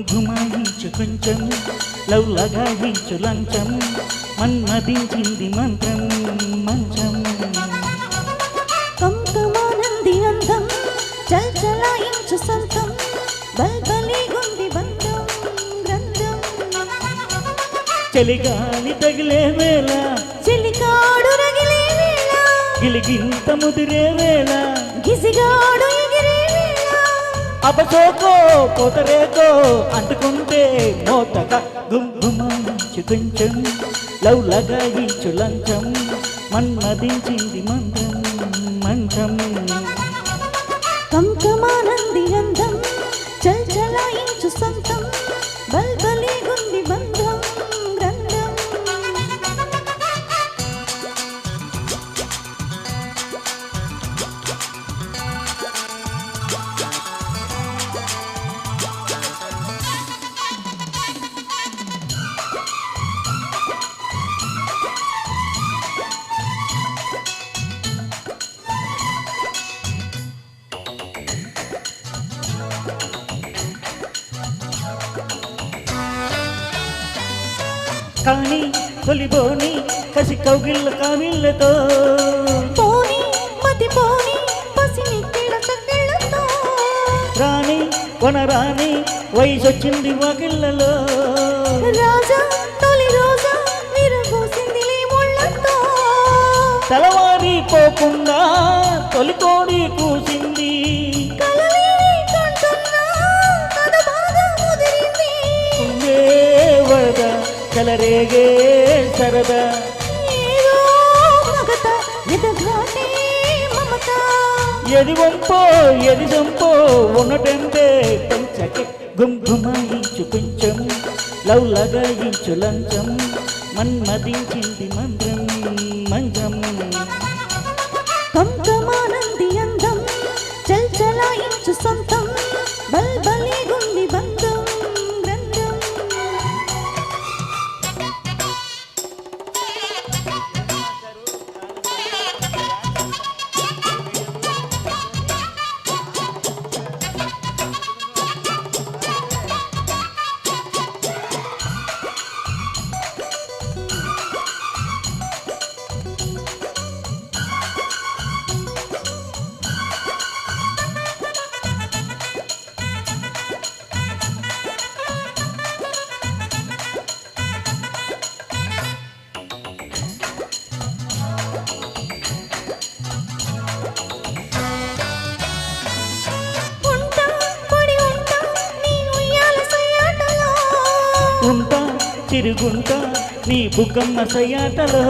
ఘుమాయించు కొంచెం లవ్ లగాయించు లంచం మన్మదించింది మంత్రం మంచం కంకమానంది అందం చల్చలాయించు సంతం బల్బలి గుంది బంధం గ్రంథం చలిగాలి తగిలే వేళ చిలికాడు రగిలే వేళ గిలిగింత ముదిరే వేళ గిజిగాడు ఎగిరే వేళ అపసోకో పొతరేకో అంటుకుంటే మోతగా గుమ్గుమాయించు కొంచెం లవ్ లగాయించు లంచం మన్మదించింది మంత్రం మంచం కంకమానంది అందం చల్చలాయించు సంతం బల్బలి గుంది బంధం గ్రంథం కానీ తొలిబోని కసి కౌగిళ్ళ కావిళ్ళతో పోని మతి పోని పసినిక్కిళ్ళ చక్కిళ్ళతో రాణి కొనరాని వయసొచ్చింది వాకిళ్ళలో రాజా తొలి రోజా విరగోసిందిలే ముళ్ళతో తెలవారి పోకుండా తొలికోడి కూసింది కలలే కంటున్నా కథ బాగా ముదిరింది ఉండే వరద కలరేగే సరదా ఏదో మగత ఎదగానే మమత ఎది వంపో ఎది చంపో ఉన్నటంటే పెంచకే గుమ్గుమాయించు కొంచెం లవ్ లగాయించు లంచం మన్మదించింది మంత్రం మంత్రం కంకమానంది అందం చల్చలాయించు సొంతం బల్బలి గుంది బంధం గ్రంథం ఉంటా పడి ఉంటా నీ ఉయ్యాల సయ్యాటలో ఉంటా తిరుగుంటా నీ బుగ్గమ్మ సయ్యాటలో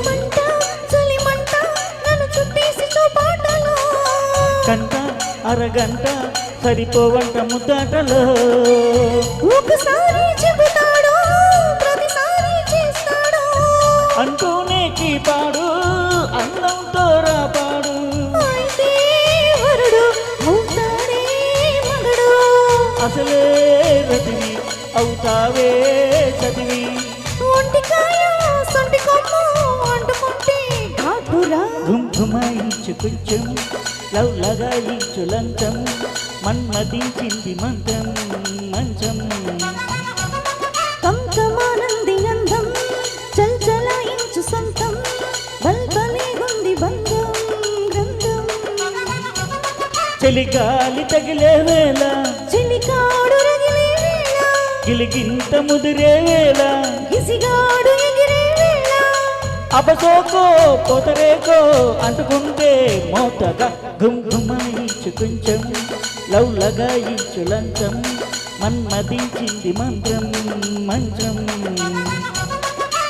మంట చలి మంట నన్ను చుట్టేసి చూపాటలో కంట అరగంట సరిపోవంట ముద్దాటలో ఒకసారి చెబుతాడు ప్రతిసారి చేస్తాడు అంటూనే కీపాడు అందంతో రాపాడు అయితే వరుడు అవుతాడే మగడు అసలే రతివి అవుతావే చదివి ఒంటికాయ సొంటి కొమ్మ అంటుకుంటే ఘాటురా గుమ్గుమాయించు కొంచెం లవ్ లగాయించు లంచం మన్మదించింది మంత్రం మంచం కంకమానంది అందం చల్చలాయించు సొంతం బల్బలి గుంది బంధం గ్రంథం చలిగాలి తగిలే వేళ చిలికాడు రగిలే వేళ గిలిగింత ముదిరే వేళ గిసిగాడు ఎగిరే వేళ అపసోకో పొతరేకో అంటుకుంటే మోతగా గుమ్గుమాయించు కొంచెం లవ్ లగాయించు లంచం మన్మదించింది మంత్రం మంత్రం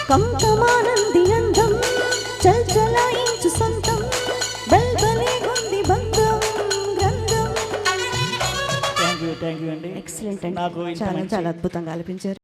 కంకమానంది అందం చల్చలాయించు సొంతం బల్బలి గుంది బంధం గ్రంథం థ్యాంక్ యూ అండి. ఎక్సలెంట్ అండి నాకు ఇంత చాలా మంచి చాలా అద్భుతంగా అనిపించారు.